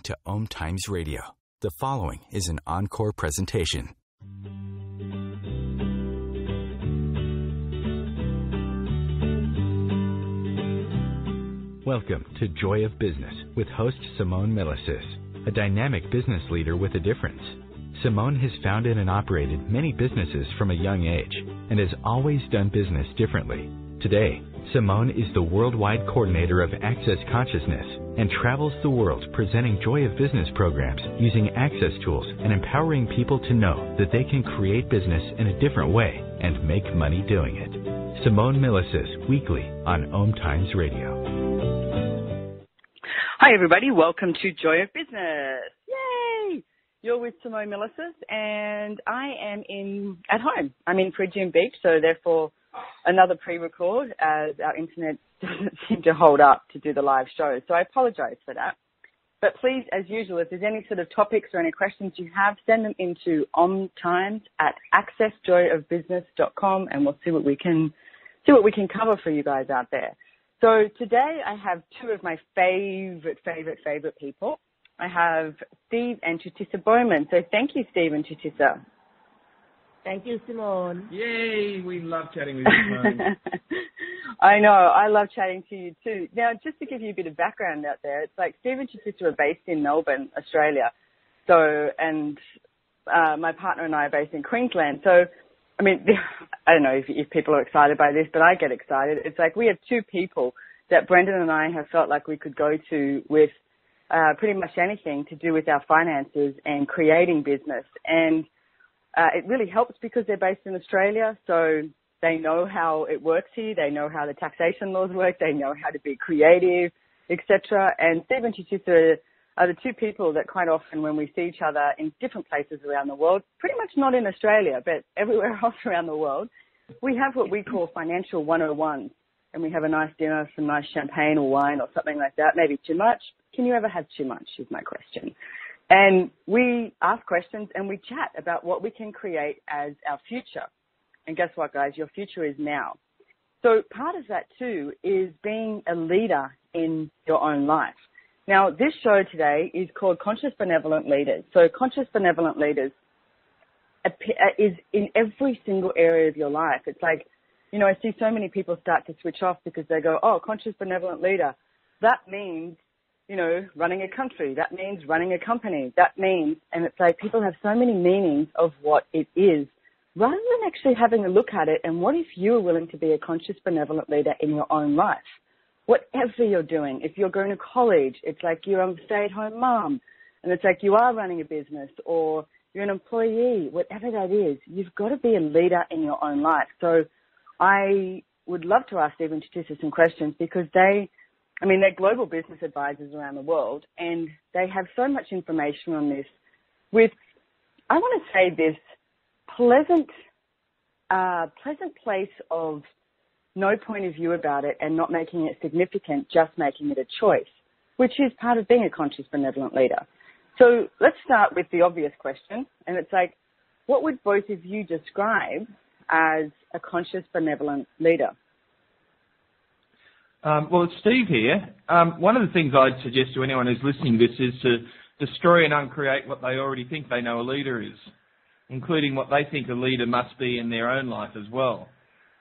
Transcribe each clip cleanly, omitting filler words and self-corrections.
to OMTimes Radio. The following is an encore presentation. Welcome to Joy of Business with host Simone Milasas, a dynamic business leader with a difference. Simone has founded and operated many businesses from a young age and has always done business differently. Today, Simone is the worldwide coordinator of Access Consciousness and travels the world presenting Joy of Business programs using access tools and empowering people to know that they can create business in a different way and make money doing it. Simone Milasas, weekly on OMTimes Radio. Hi everybody, welcome to Joy of Business. Yay! You're with Simone Milasas and I am at home. I'm in Brisbane Beach, so therefore another pre-record as our internet doesn't seem to hold up to do the live show. So I apologize for that. But please, as usual, if there's any sort of topics or any questions you have, send them into OMTimes at accessjoyofbusiness.com and we'll see what we can cover for you guys out there. So today I have two of my favorite people. I have Steve and Chutisa Bowman. So thank you, Steve and Chutisa. Thank you, Simone. Yay, we love chatting with you, Simone. I know, I love chatting to you too. Now, just to give you a bit of background out there, it's like Steve and Chutisa are based in Melbourne, Australia. So, and my partner and I are based in Queensland. So, I mean, I don't know if people are excited by this, but I get excited. It's like we have two people that Brendan and I have felt like we could go to with pretty much anything to do with our finances and creating business. And it really helps because they're based in Australia, so they know how it works here. They know how the taxation laws work. They know how to be creative, etc. And Steve and Chutisa are the two people that quite often when we see each other in different places around the world, pretty much not in Australia, but everywhere else around the world, we have what we call financial 101s. And we have a nice dinner, some nice champagne or wine or something like that, maybe too much. Can you ever have too much is my question. And we ask questions and we chat about what we can create as our future. And guess what, guys? Your future is now. So part of that, too, is being a leader in your own life. Now, this show today is called Conscious Benevolent Leaders. So Conscious Benevolent Leaders is in every single area of your life. It's like, you know, I see so many people start to switch off because they go, oh, Conscious Benevolent Leader. That means, you know, running a country. That means running a company. That means, and it's like people have so many meanings of what it is, rather than actually having a look at it. And what if you are willing to be a conscious, benevolent leader in your own life? Whatever you're doing, if you're going to college, it's like you're a stay-at-home mom, and it's like you are running a business, or you're an employee, whatever that is, you've got to be a leader in your own life. So I would love to ask Steve and Chutisa some questions because they're global business advisors around the world, and they have so much information on this with, I want to say this, pleasant place of no point of view about it and not making it significant, just making it a choice, which is part of being a conscious, benevolent leader. So let's start with the obvious question, and it's like, what would both of you describe as a conscious, benevolent leader? Well, it's Steve here. One of the things I'd suggest to anyone who's listening to this is to destroy and uncreate what they already think they know a leader is, including what they think a leader must be in their own life as well.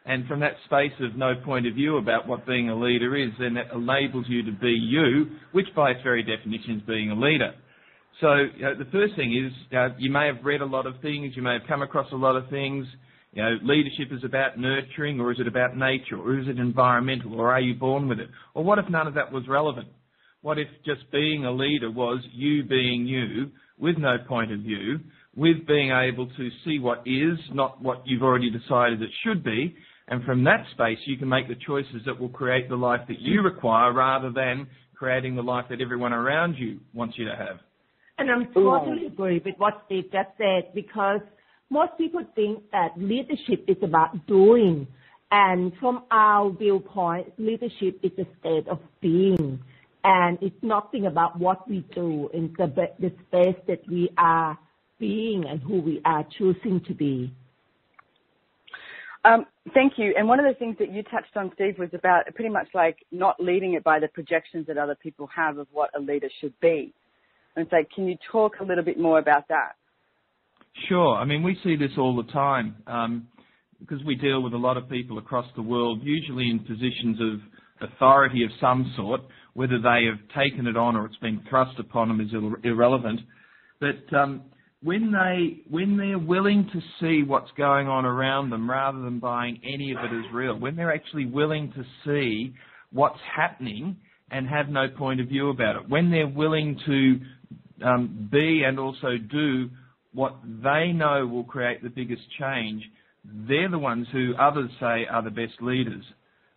And from that space of no point of view about what being a leader is, then that enables you to be you, which by its very definition is being a leader. So the first thing is you may have read a lot of things, you may have come across a lot of things. You know, leadership is about nurturing, or is it about nature, or is it environmental, or are you born with it? Or what if none of that was relevant? What if just being a leader was you being you, with no point of view, with being able to see what is, not what you've already decided it should be, and from that space you can make the choices that will create the life that you require rather than creating the life that everyone around you wants you to have. And I'm totally agree with what Steve just said, because most people think that leadership is about doing. And from our viewpoint, leadership is a state of being. And it's nothing about what we do in the space that we are being and who we are choosing to be. Thank you. And one of the things that you touched on, Steve, was about pretty much like not leading it by the projections that other people have of what a leader should be. And it's like, can you talk a little bit more about that? Sure. I mean, we see this all the time because we deal with a lot of people across the world, usually in positions of authority of some sort. Whether they have taken it on or it's been thrust upon them is irrelevant. But when they're willing to see what's going on around them rather than buying any of it as real, when they're actually willing to see what's happening and have no point of view about it, when they're willing to be and also do what they know will create the biggest change, they're the ones who others say are the best leaders.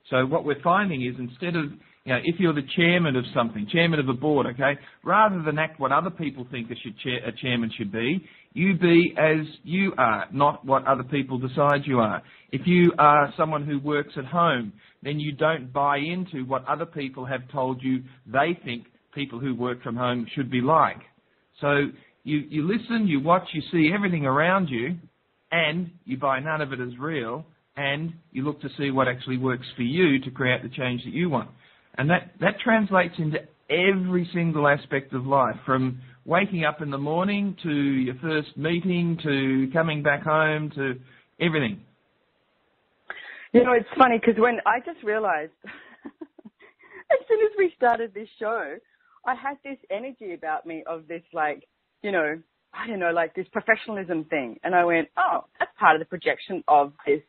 So what we're finding is instead of, if you're the chairman of something, chairman of a board, okay, rather than act what other people think a chairman should be, you be as you are, not what other people decide you are. If you are someone who works at home, then you don't buy into what other people have told you they think people who work from home should be like. So you listen, you watch, you see everything around you, and you buy none of it as real, and you look to see what actually works for you to create the change that you want. And that translates into every single aspect of life, from waking up in the morning to your first meeting to coming back home to everything. It's funny because when I just realized as soon as we started this show, I had this energy about me of this this professionalism thing. And I went, oh, that's part of the projection of this,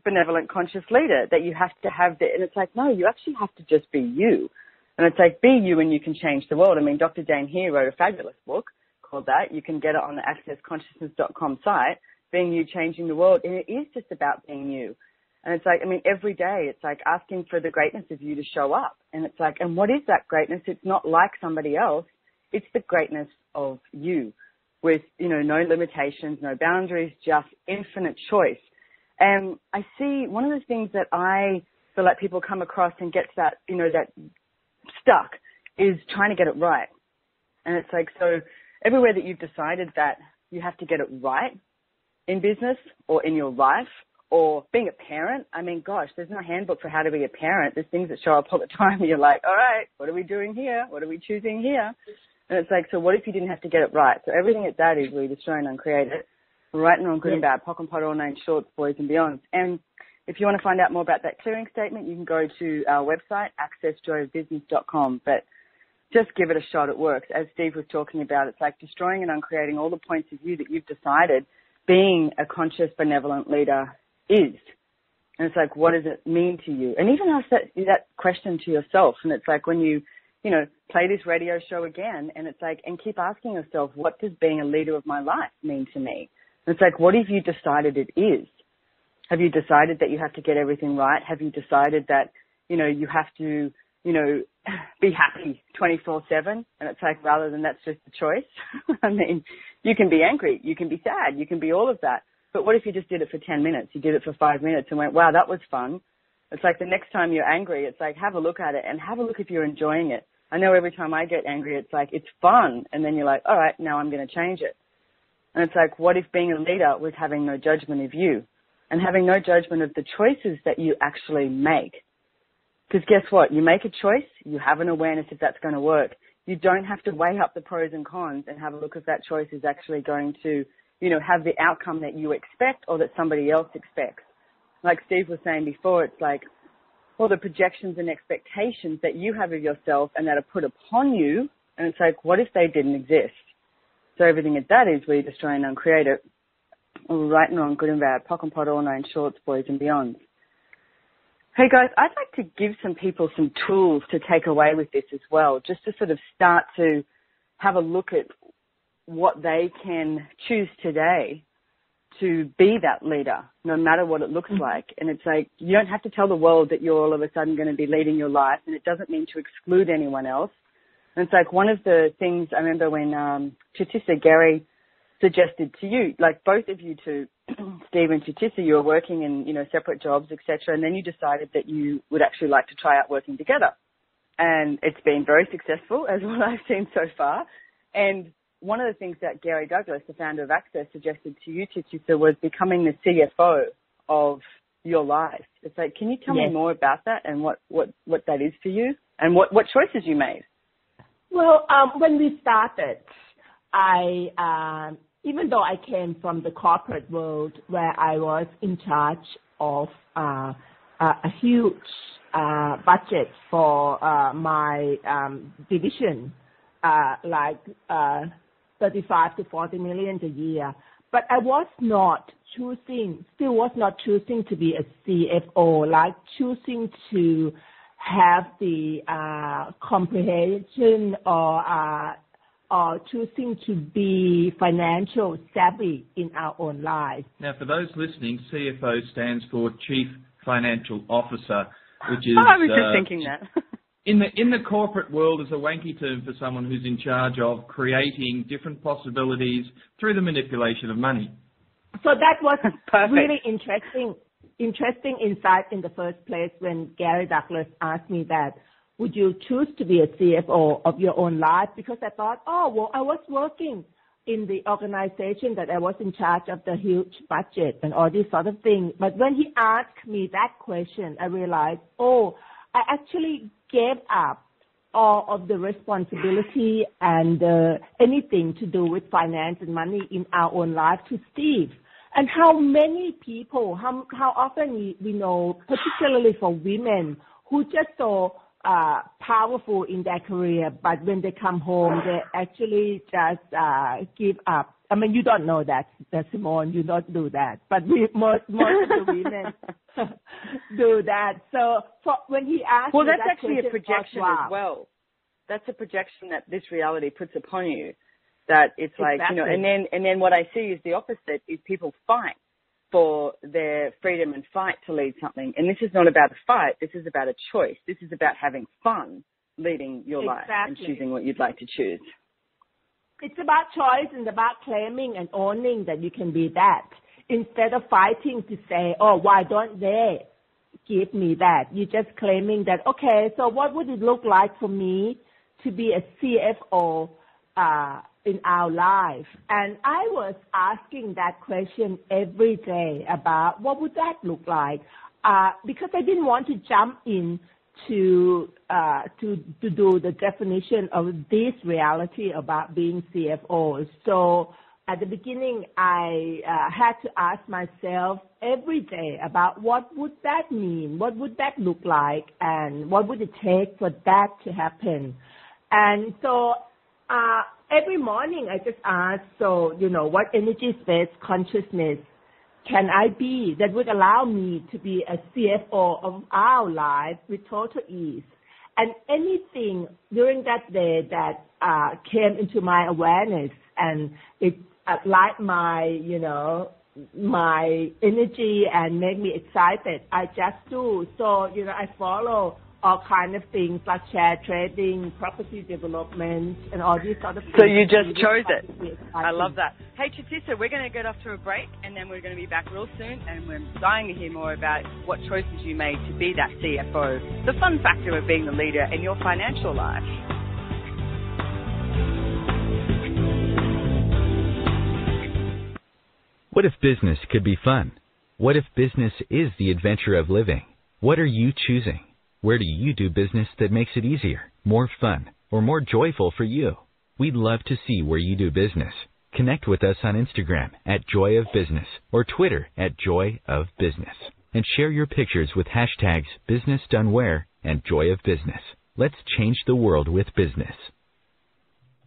benevolent conscious leader, that you have to have that. And it's like, no, you actually have to just be you. And it's like, be you and you can change the world. I mean, Dr. Jane Here wrote a fabulous book called that. You can get it on the accessconsciousness.com site, Being You, Changing the World. And it is just about being you. And it's like, I mean, every day it's like asking for the greatness of you to show up. And it's like, and what is that greatness? It's not like somebody else. It's the greatness of you with, no limitations, no boundaries, just infinite choice. And I see one of the things that I feel like people come across and get that, that stuck is trying to get it right. And it's like, so everywhere that you've decided that you have to get it right in business or in your life or being a parent, I mean, gosh, there's no handbook for how to be a parent. There's things that show up all the time and you're like, all right, what are we doing here? What are we choosing here? And it's like, so what if you didn't have to get it right? So everything at that is we destroy and uncreate it. Right and wrong, good and bad, POC and POD, all nine shorts, boys and beyonds. And if you want to find out more about that clearing statement, you can go to our website, accessjoyofbusiness.com. But just give it a shot. It works. As Steve was talking about, it's like destroying and uncreating all the points of view that you've decided being a conscious, benevolent leader is. And it's like, what does it mean to you? And even ask that question to yourself. And it's like when you play this radio show again, and it's like, and keep asking yourself, what does being a leader of my life mean to me? And it's like, what have you decided it is? Have you decided that you have to get everything right? Have you decided that, you have to, be happy 24/7? And it's like, rather than that's just a choice. I mean, you can be angry, you can be sad, you can be all of that. But what if you just did it for 10 minutes? You did it for 5 minutes and went, wow, that was fun. It's like the next time you're angry, it's like, have a look at it and have a look if you're enjoying it. I know every time I get angry, it's like, it's fun. And then you're like, all right, now I'm going to change it. And it's like, what if being a leader was having no judgment of you and having no judgment of the choices that you actually make? Because guess what? You make a choice, you have an awareness if that's going to work. You don't have to weigh up the pros and cons and have a look if that choice is actually going to, have the outcome that you expect or that somebody else expects. Like Steve was saying before, it's like all the projections and expectations that you have of yourself and that are put upon you. And it's like, what if they didn't exist? So everything at that is where you destroy and uncreate it. Right and wrong, good and bad, POC and POD, all nine shorts, boys and beyonds. Hey guys, I'd like to give some people some tools to take away with this as well, just to sort of start to have a look at what they can choose today to be that leader, no matter what it looks like. And it's like, you don't have to tell the world that you're all of a sudden going to be leading your life, and it doesn't mean to exclude anyone else. And it's like one of the things I remember when Gary suggested to you, like both of you two, Steve and Chutisa, you were working in, separate jobs, etc., and then you decided that you would actually like to try out working together. And it's been very successful, as what I've seen so far. And one of the things that Gary Douglas, the founder of Access, suggested to you, Chutisa, was becoming the CFO of your life. It's like, can you tell me more about that and what that is for you and what choices you made? Well, when we started, even though I came from the corporate world where I was in charge of a huge budget for my division, like 35 to 40 million a year, but I was not choosing to be a CFO, like choosing to have the comprehension or choosing to be financial savvy in our own lives. Now, for those listening, CFO stands for Chief Financial Officer, which is... I was just thinking that. In the corporate world is a wanky term for someone who's in charge of creating different possibilities through the manipulation of money. So that was really interesting insight in the first place when Gary Douglas asked me that, would you choose to be a CFO of your own life? Because I thought, I was working in the organization that I was in charge of the huge budget and all these sort of things. But when he asked me that question, I realized, I actually gave up all of the responsibility and anything to do with finance and money in our own life to Steve. And how many people, how often we know, particularly for women, who just so powerful in their career, but when they come home, they actually just give up. I mean, you don't know that, Simone, you don't do that, but most of the women do that. So when he asked well, me that's that actually a projection as well. That's a projection that this reality puts upon you. That it's like, exactly. and then what I see is the opposite, is people fight for their freedom and fight to lead something. And this is not about a fight. This is about a choice. This is about having fun leading your life and choosing what you'd like to choose. It's about choice and about claiming and owning that you can be that, instead of fighting to say, why don't they give me that? You're just claiming that, okay, so what would it look like for me to be a CFO in our life? And I was asking that question every day about what would that look like, because I didn't want to jump in to do the definition of this reality about being CFO. So at the beginning, I had to ask myself every day about what would that mean, what would that look like, and what would it take for that to happen. And so every morning I just ask, what energy space consciousness can I be that would allow me to be a CFO of our life with total ease? And anything during that day that came into my awareness and it light my energy and make me excited, I just do. So, I follow all kind of things like share trading, property development, and all these sort of things. So you just chose it. I love that. Hey, Chutisa, we're going to get off to a break, and then we're going to be back real soon, and we're dying to hear more about what choices you made to be that CFO, the fun factor of being the leader in your financial life. What if business could be fun? What if business is the adventure of living? What are you choosing? Where do you do business that makes it easier, more fun, or more joyful for you? We'd love to see where you do business. Connect with us on Instagram at Joy of Business or Twitter at Joy of Business. And share your pictures with hashtags BusinessDoneWhere and Joy of Business. Let's change the world with business.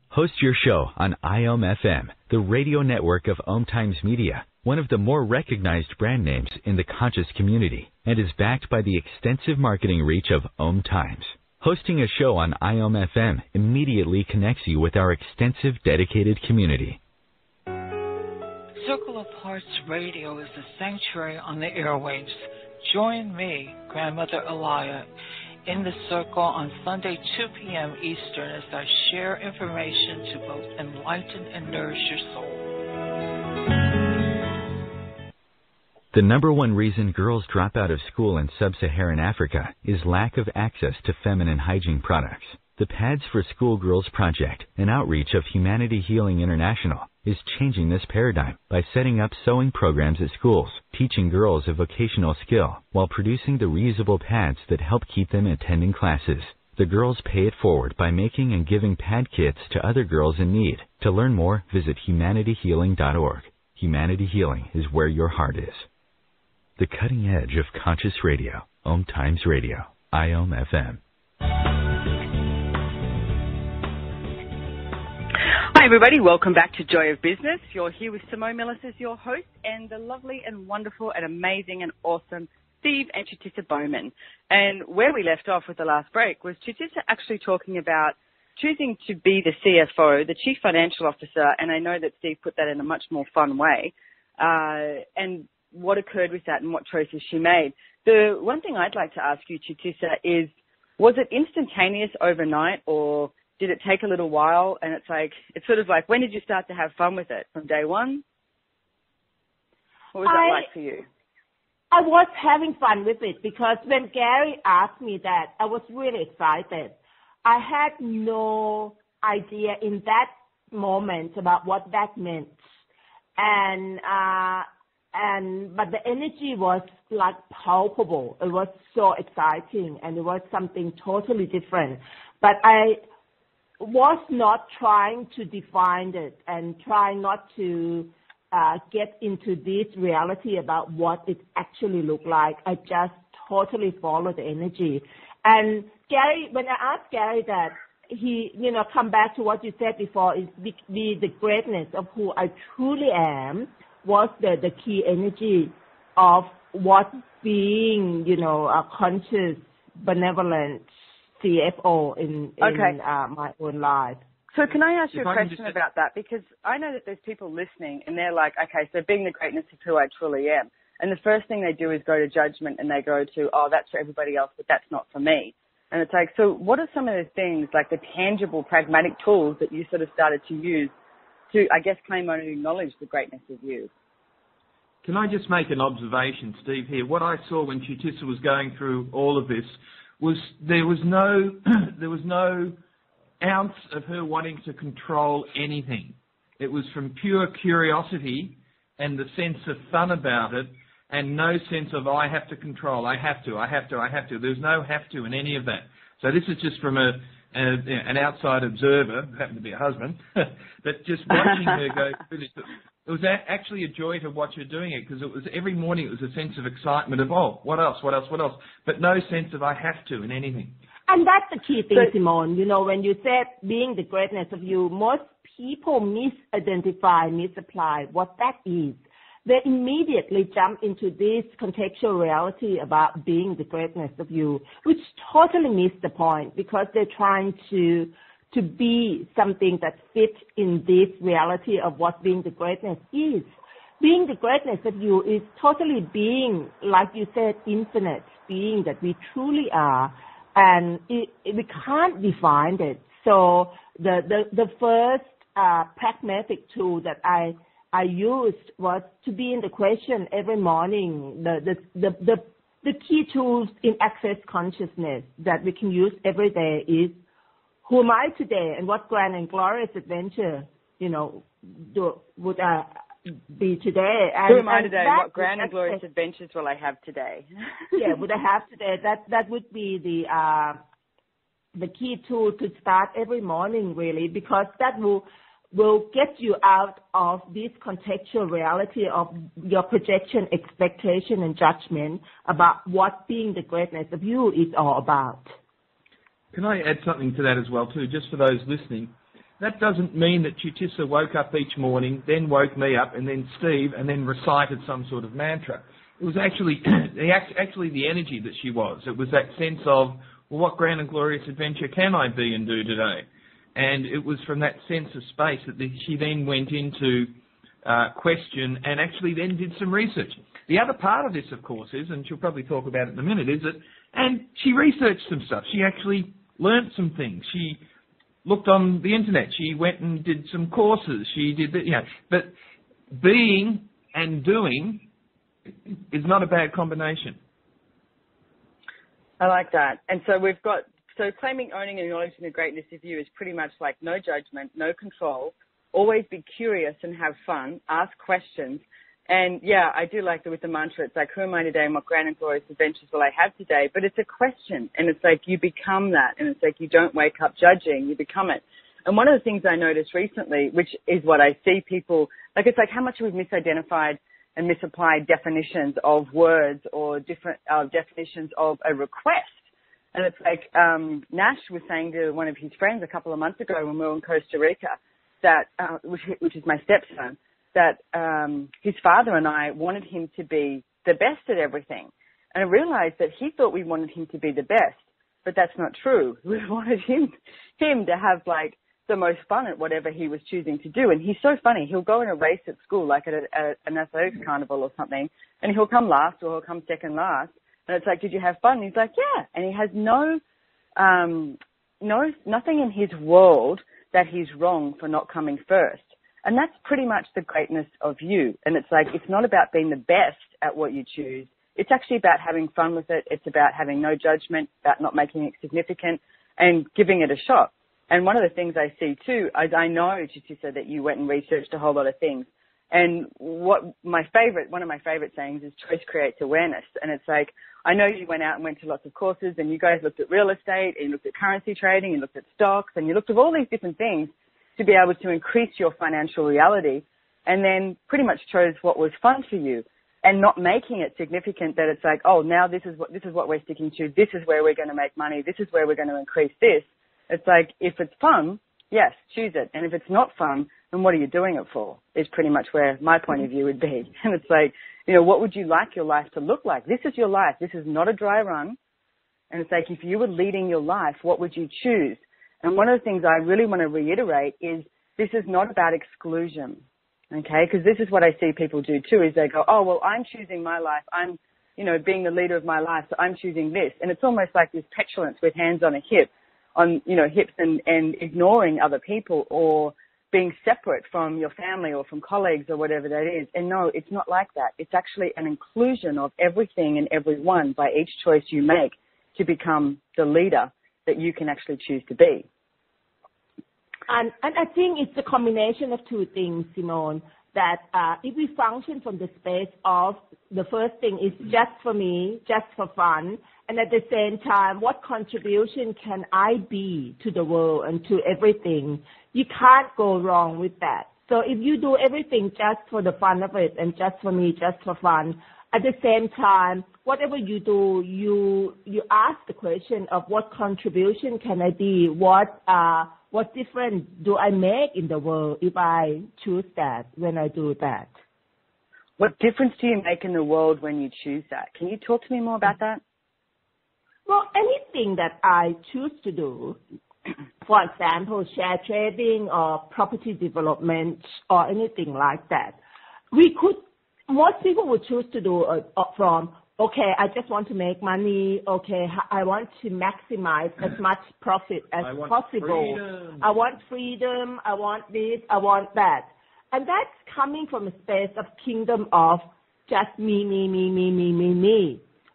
Host your show on IOM-FM, the radio network of OMTimes Media, one of the more recognized brand names in the conscious community, and is backed by the extensive marketing reach of OMTimes. Hosting a show on IOM-FM immediately connects you with our extensive dedicated community. Circle of Hearts Radio is a sanctuary on the airwaves. Join me, Grandmother Alaya, in the circle on Sunday, 2 p.m. Eastern, as I share information to both enlighten and nourish your soul. The number one reason girls drop out of school in sub-Saharan Africa is lack of access to feminine hygiene products. The Pads for Schoolgirls Project, an outreach of Humanity Healing International, is changing this paradigm by setting up sewing programs at schools, teaching girls a vocational skill while producing the reusable pads that help keep them attending classes. The girls pay it forward by making and giving pad kits to other girls in need. To learn more, visit humanityhealing.org. Humanity Healing is where your heart is. The cutting edge of conscious radio. OMTimes Radio. IOM FM. Hi everybody, welcome back to Joy of Business. You're here with Simone Milasas, your host, and the lovely and wonderful and amazing and awesome Steve and Chutisa Bowman. And where we left off with the last break was Chutisa actually talking about choosing to be the CFO, the Chief Financial Officer, and I know that Steve put that in a much more fun way, and what occurred with that and what choices she made. The one thing I'd like to ask you, Chutisa, is was it instantaneous overnight, or did it take a little while? And it's sort of like, when did you start to have fun with it? From day one? What was that like for you? I was having fun with it because when Gary asked me that, I was really excited. I had no idea in that moment about what that meant. But the energy was like palpable. It was so exciting and it was something totally different. But I was not trying to define it and trying not to get into this reality about what it actually looked like. I just totally followed the energy. And Gary, when I asked Gary that, he, come back to what you said before, is the greatness of who I truly am was the key energy of what being, a conscious, benevolent CFO in my own life. So can I ask you a question about that? Because I know that there's people listening and they're like, okay, so being the greatness of who I truly am. And the first thing they do is go to judgment and they go to, oh, that's for everybody else, but that's not for me. And it's like, so what are some of the things, like the tangible, pragmatic tools that you sort of started to use to, I guess, claim and acknowledge the greatness of you? Can I just make an observation, Steve, here? What I saw when Chutisa was going through all of this was there was no ounce of her wanting to control anything. It was from pure curiosity and the sense of fun about it, and no sense of, I have to control, I have to. There's no have to in any of that. So this is just from an outside observer, who happened to be a husband, but just watching her go through this. It was actually a joy to watch her doing it, because it was every morning it was a sense of excitement of, oh, what else, but no sense of I have to in anything. And that's the key thing, Simone. When you said being the greatness of you, most people misapply what that is. They immediately jump into this contextual reality about being the greatness of you, which totally missed the point, because they're trying to be something that fits in this reality of what being the greatness is. Being the greatness of you is totally being, like you said, infinite, being that we truly are. And we can't define it. So the first pragmatic tool that I used was to be in the question every morning. The key tools in access consciousness that we can use every day is, who am I today, and what grand and glorious adventure would be today? And, who am I today, and what grand and glorious adventures will I have today? Yeah, would I have today? That would be the key tool to start every morning, really, because that will get you out of this contextual reality of your projection, expectation, and judgment about what being the greatness of you is all about. Can I add something to that as well, too, just for those listening? That doesn't mean that Chutisa woke up each morning, then woke me up, and then Steve, and then recited some sort of mantra. It was actually the energy that she was. It was that sense of, well, what grand and glorious adventure can I be and do today? And it was from that sense of space that she then went into question and actually then did some research. The other part of this, of course, is, and she'll probably talk about it in a minute, is that, and she researched some stuff. She actually learnt some things. She looked on the internet. She went and did some courses. She did, but being and doing is not a bad combination. I like that. And so claiming, owning, and acknowledging the greatness of you is pretty much like no judgment, no control, always be curious and have fun, ask questions, And yeah, I do like with the mantra, it's like, who am I today and what grand and glorious adventures will I have today? But it's a question, and it's like you become that, and it's like you don't wake up judging, you become it. And one of the things I noticed recently, which is what I see people, like it's like how much we've misidentified and misapplied definitions of words or different definitions of a request. And it's like Nash was saying to one of his friends a couple of months ago when we were in Costa Rica, that which is my stepson, that his father and I wanted him to be the best at everything. And I realized that he thought we wanted him to be the best, but that's not true. We wanted him to have like the most fun at whatever he was choosing to do. And he's so funny. He'll go in a race at school, like at an athletics carnival or something, and he'll come last or he'll come second last. And it's like, did you have fun? And he's like, yeah. And he has nothing in his world that he's wrong for not coming first. And that's pretty much the greatness of you. And it's like, it's not about being the best at what you choose. It's actually about having fun with it. It's about having no judgment, about not making it significant and giving it a shot. And one of the things I see too, I know, Chutisa, that you went and researched a whole lot of things. And one of my favorite sayings is choice creates awareness. And it's like, I know you went out and went to lots of courses and you guys looked at real estate and you looked at currency trading, you looked at stocks and you looked at all these different things to be able to increase your financial reality, and then pretty much chose what was fun for you and not making it significant that it's like, oh, now this is what we're sticking to. This is where we're going to make money. This is where we're going to increase this. It's like, if it's fun, yes, choose it. And if it's not fun, then what are you doing it for? Is pretty much where my point of view would be. And it's like, what would you like your life to look like? This is your life. This is not a dry run. And it's like, if you were leading your life, what would you choose? And one of the things I really want to reiterate is this is not about exclusion, okay? Because this is what I see people do too, is they go, oh, well, I'm choosing my life. I'm, being the leader of my life, so I'm choosing this. And it's almost like this petulance with hands on a hip, hips and ignoring other people or being separate from your family or from colleagues or whatever that is. And no, it's not like that. It's actually an inclusion of everything and everyone by each choice you make to become the leader that you can actually choose to be. And I think it's a combination of two things, Simone, that if we function from the space of the first thing is just for me, just for fun, and at the same time, what contribution can I be to the world and to everything? You can't go wrong with that. So if you do everything just for the fun of it and just for me, just for fun, at the same time, whatever you do, you ask the question of what contribution can I be? What difference do I make in the world if I choose that, when I do that? What difference do you make in the world when you choose that? Can you talk to me more about that? Well, anything that I choose to do, for example, share trading or property development or anything like that, most people would choose to do from, okay, I just want to make money. Okay, I want to maximize as much profit as possible. Freedom. I want freedom. I want this. I want that. And that's coming from a space of kingdom of just me.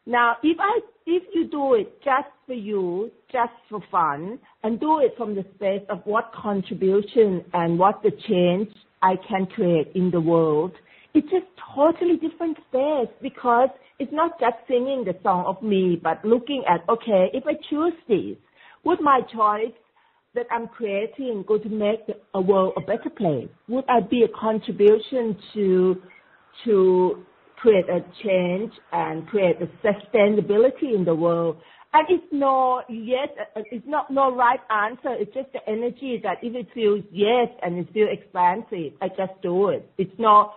Now, if you do it just for you, just for fun, and do it from the space of what contribution and what the change I can create in the world, it's just totally different space, because it's not just singing the song of me, but looking at, okay, if I choose this, would my choice that I'm creating go to make a world a better place? Would I be a contribution to create a change and create a sustainability in the world? And it's not no right answer. It's just the energy that if it feels yes and it feels expansive, I just do it. It's no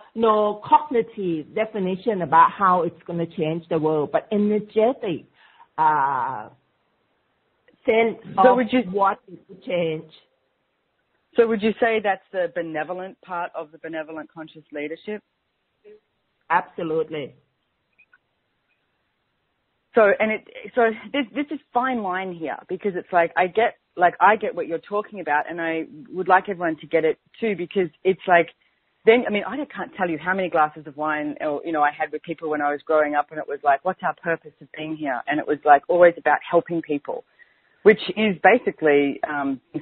cognitive definition about how it's going to change the world, but energetic sense of what it will change. So would you say that's the benevolent part of the benevolent conscious leadership? Absolutely. So this is fine line here, because it's like I get what you're talking about, and I would like everyone to get it too, because it's like then, I mean, I can't tell you how many glasses of wine, I had with people when I was growing up, and it was like, what's our purpose of being here? And it was like always about helping people. which is basically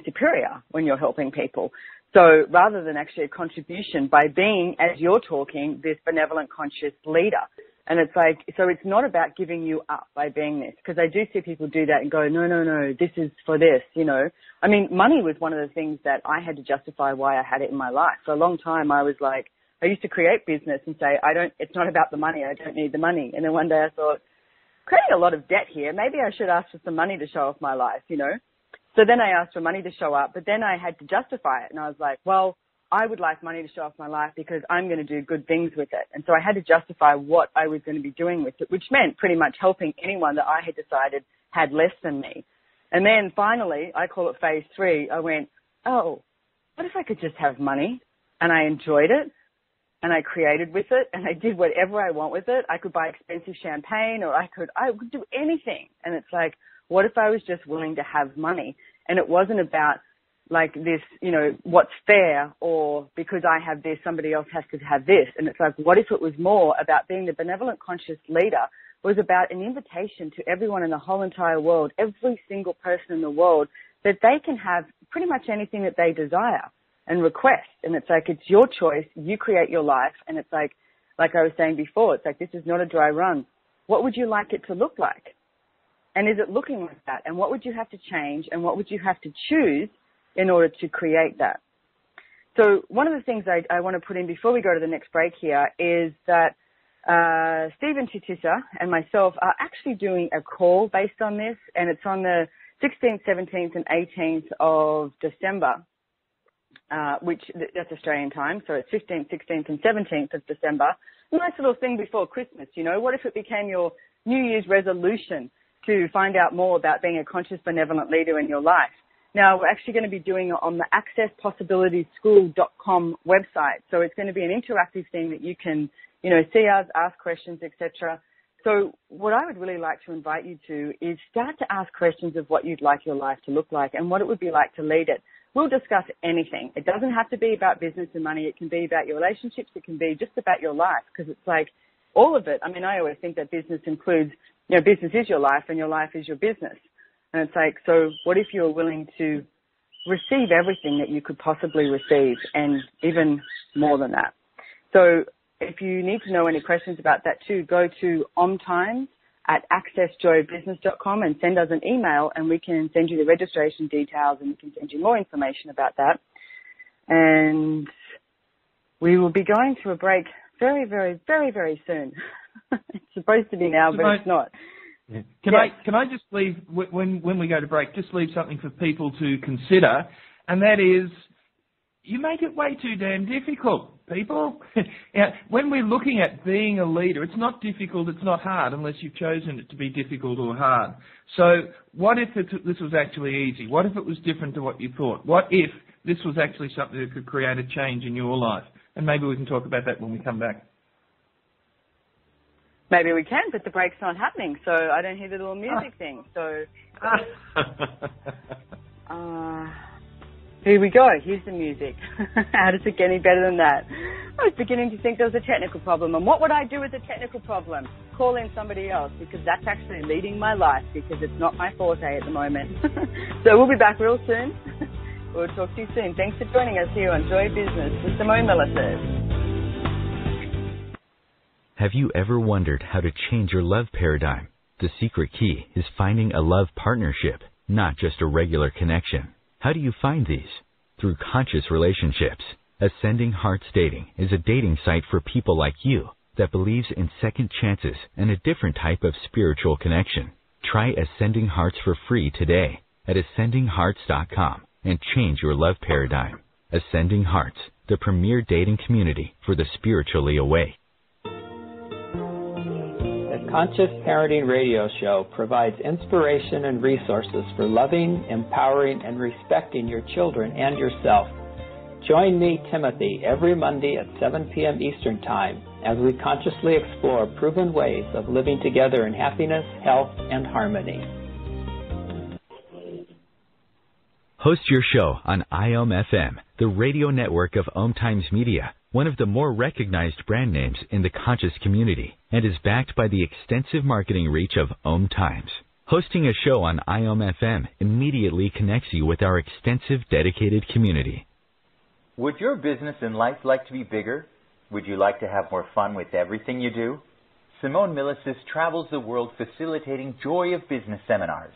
superior when you're helping people. So rather than actually a contribution by being, as you're talking, this benevolent conscious leader. And it's like, so it's not about giving you up by being this, because I do see people do that and go, no, this is for this, you know. I mean, money was one of the things that I had to justify why I had it in my life. For a long time, I was like, I used to create business and say, it's not about the money, I don't need the money. And then one day I thought, creating a lot of debt here, maybe I should ask for some money to show off my life, you know. So then I asked for money to show up, but then I had to justify it. And I was like, well, I would like money to show off my life because I'm going to do good things with it. And so I had to justify what I was going to be doing with it, which meant pretty much helping anyone that I had decided had less than me. And then finally, I call it phase 3, I went, oh, what if I could just have money? And I enjoyed it, and I created with it, and I did whatever I want with it. I could buy expensive champagne, or I could do anything. And it's like, what if I was just willing to have money? And it wasn't about like this, you know, what's fair, or because I have this, somebody else has to have this. And it's like, what if it was more about being the benevolent conscious leader, was about an invitation to everyone in the whole entire world, every single person in the world, that they can have pretty much anything that they desire and request. And it's like, it's your choice. You create your life. And it's like I was saying before, it's like, this is not a dry run. What would you like it to look like? And is it looking like that? And what would you have to change? And what would you have to choose in order to create that? So one of the things I want to put in before we go to the next break here is that Steve and Chutisa and myself are actually doing a call based on this, and it's on the 16th, 17th, and 18th of December, which that's Australian time, so it's 15th, 16th, and 17th of December. A nice little thing before Christmas, you know. What if it became your New Year's resolution to find out more about being a conscious, benevolent leader in your life? Now, we're actually going to be doing it on the accesspossibilitieschool.com website. So it's going to be an interactive thing that you can, you know, see us, ask questions, etc. So what I would really like to invite you to is start to ask questions of what you'd like your life to look like and what it would be like to lead it. We'll discuss anything. It doesn't have to be about business and money. It can be about your relationships. It can be just about your life, because it's like all of it. I mean, I always think that business includes, you know, business is your life and your life is your business. And it's like, so what if you're willing to receive everything that you could possibly receive, and even more than that? So if you need to know any questions about that too, go to OMTimes at accessjoybusiness.com and send us an email, and we can send you the registration details and we can send you more information about that. And we will be going to a break very, very, very, very soon. It's supposed to be now, but it's not. Yeah. Can I just leave, when we go to break, just leave something for people to consider, and that is, you make it way too damn difficult, people. When we're looking at being a leader, it's not difficult, it's not hard, unless you've chosen it to be difficult or hard. So what if this was actually easy? What if it was different to what you thought? What if this was actually something that could create a change in your life? And maybe we can talk about that when we come back. Maybe we can, but the break's not happening, so I don't hear the little music thing. So here we go. Here's the music. How does it get any better than that? I was beginning to think there was a technical problem, and what would I do with a technical problem? Call in somebody else, because that's actually leading my life, because it's not my forte at the moment. So we'll be back real soon. We'll talk to you soon. Thanks for joining us here on Joy Business with Simone Milasas. Have you ever wondered how to change your love paradigm? The secret key is finding a love partnership, not just a regular connection. How do you find these? Through conscious relationships. Ascending Hearts Dating is a dating site for people like you that believes in second chances and a different type of spiritual connection. Try Ascending Hearts for free today at ascendinghearts.com and change your love paradigm. Ascending Hearts, the premier dating community for the spiritually awake. Conscious Parenting Radio Show provides inspiration and resources for loving, empowering, and respecting your children and yourself. Join me, Timothy, every Monday at 7 p.m. Eastern Time as we consciously explore proven ways of living together in happiness, health, and harmony. Host your show on IOM-FM, the radio network of OMTimes Media, one of the more recognized brand names in the conscious community, and is backed by the extensive marketing reach of OMTimes. Hosting a show on IOM-FM immediately connects you with our extensive, dedicated community. Would your business and life like to be bigger? Would you like to have more fun with everything you do? Simone Milasas travels the world facilitating Joy of Business seminars.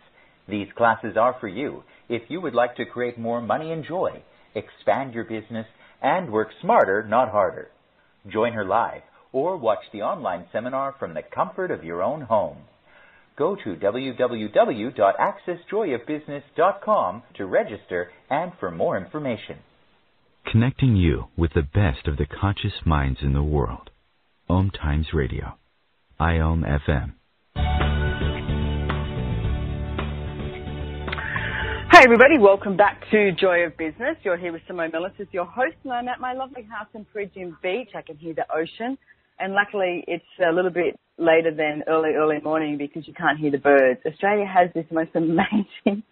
These classes are for you if you would like to create more money and joy, expand your business, and work smarter, not harder. Join her live or watch the online seminar from the comfort of your own home. Go to www.accessjoyofbusiness.com to register and for more information. Connecting you with the best of the conscious minds in the world. OMTimes Radio. IOM-FM. Hey everybody, welcome back to Joy of Business. You're here with Simone Milasas, your host, and I'm at my lovely house in Peregian Beach. I can hear the ocean, and luckily it's a little bit later than early morning because you can't hear the birds. Australia has this most amazing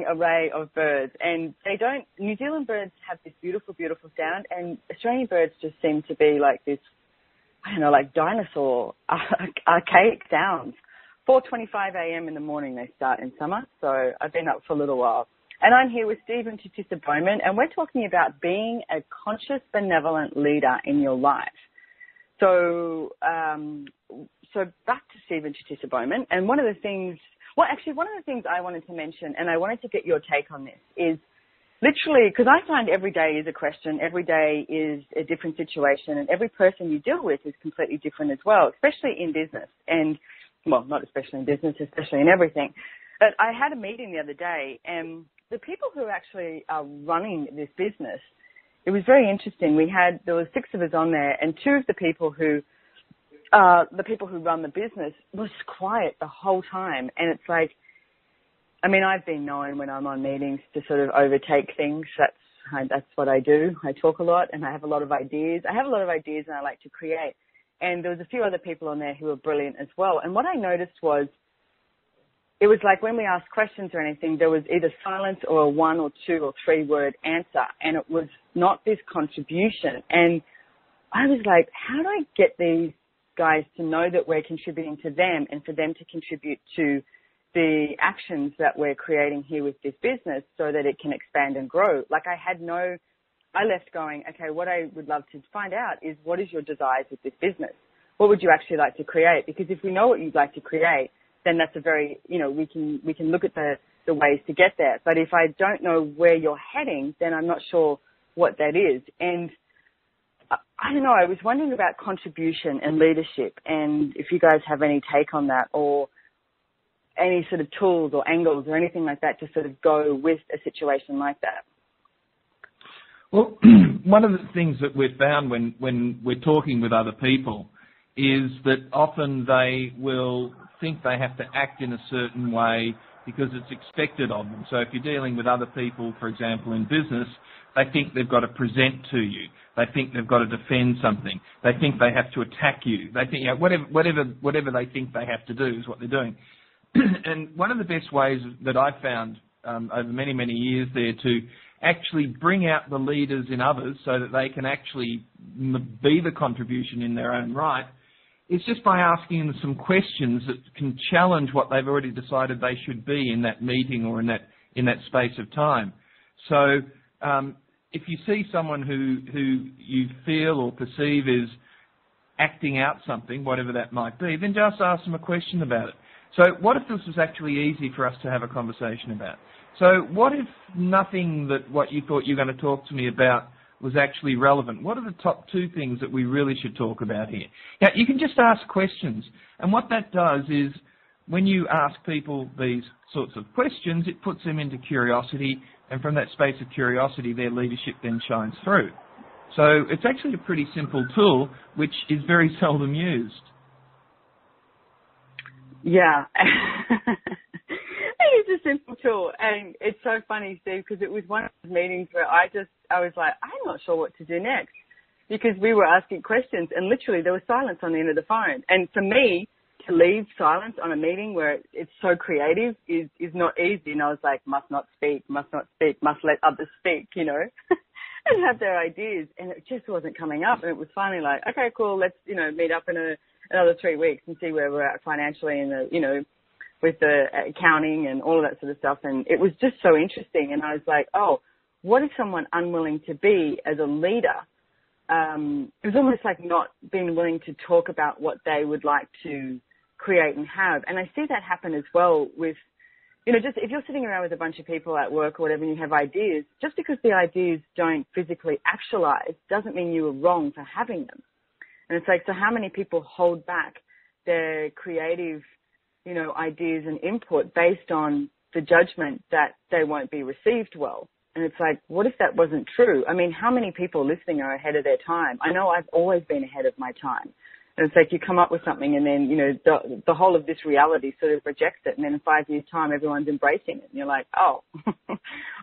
array of birds, and New Zealand birds have this beautiful sound, and Australian birds just seem to be like this, I don't know, like dinosaur, archaic sounds. 4:25 a.m. in the morning they start in summer, so I've been up for a little while. And I'm here with Steve and Chutisa Bowman, and we're talking about being a conscious, benevolent leader in your life. So back to Steve and Chutisa Bowman, and one of the things I wanted to mention, and I wanted to get your take on this, is literally, because I find every day is a question, every day is a different situation, and every person you deal with is completely different as well, especially in business. And, well, not especially in business, especially in everything. But I had a meeting the other day, and the people who actually are running this business, it was very interesting. There were 6 of us on there, and 2 of the people who run the business was quiet the whole time. And it's like, I mean, I've been known when I'm on meetings to sort of overtake things. That's what I do. I talk a lot and I have a lot of ideas. And I like to create. And there was a few other people on there who were brilliant as well. And what I noticed was, it was like when we asked questions or anything, there was either silence or a 1 or 2 or 3 word answer. And it was not this contribution. And I was like, how do I get these guys to know that we're contributing to them and for them to contribute to the actions that we're creating here with this business so that it can expand and grow? Like I left going, okay, what I would love to find out is, what is your desires with this business? What would you actually like to create? Because if we know what you'd like to create, then that's a very, we can look at the ways to get there. But if I don't know where you're heading, then I'm not sure what that is. And I don't know, I was wondering about contribution and leadership, and if you guys have any take on that, or any sort of tools or angles or anything like that to sort of go with a situation like that. Well, one of the things that we've found when we're talking with other people is that often they will think they have to act in a certain way because it's expected of them. So if you're dealing with other people, for example, in business, they think they've got to present to you. They think they've got to defend something. They think they have to attack you. They think, whatever they think they have to do is what they're doing. And one of the best ways that I've found over many, many years there to actually bring out the leaders in others so that they can actually be the contribution in their own right is just by asking them some questions that can challenge what they've already decided they should be in that meeting or in that space of time. So if you see someone who you feel or perceive is acting out something, whatever that might be, then just ask them a question about it. So what if this was actually easy for us to have a conversation about? So what if nothing that what you thought you were going to talk to me about was actually relevant? What are the top 2 things that we really should talk about here? Now, you can just ask questions. And what that does is when you ask people these sorts of questions, it puts them into curiosity. And from that space of curiosity, their leadership then shines through. So it's actually a pretty simple tool, which is very seldom used. Yeah. It's a simple tool, and it's so funny, Steve, because it was one of those meetings where I was like, I'm not sure what to do next, because we were asking questions, and literally there was silence on the end of the phone. And for me to leave silence on a meeting where it's so creative is not easy. And I was like, must not speak, must let others speak, and have their ideas. And it just wasn't coming up. And it was finally like, okay, cool, let's, meet up in another 3 weeks and see where we're at financially and, with the accounting and all of that sort of stuff. And it was just so interesting. And I was like, oh, what is someone unwilling to be as a leader? It was almost like not being willing to talk about what they would like to create and have. And I see that happen as well with, just if you're sitting around with a bunch of people at work or whatever and you have ideas, just because the ideas don't physically actualize doesn't mean you were wrong for having them. And it's like, so how many people hold back their creative, ideas and input based on the judgment that they won't be received well? And it's like, what if that wasn't true? I mean, how many people listening are ahead of their time? I know I've always been ahead of my time. And it's like you come up with something and then, the whole of this reality sort of rejects it. And then in 5 years' time, everyone's embracing it. And you're like, oh,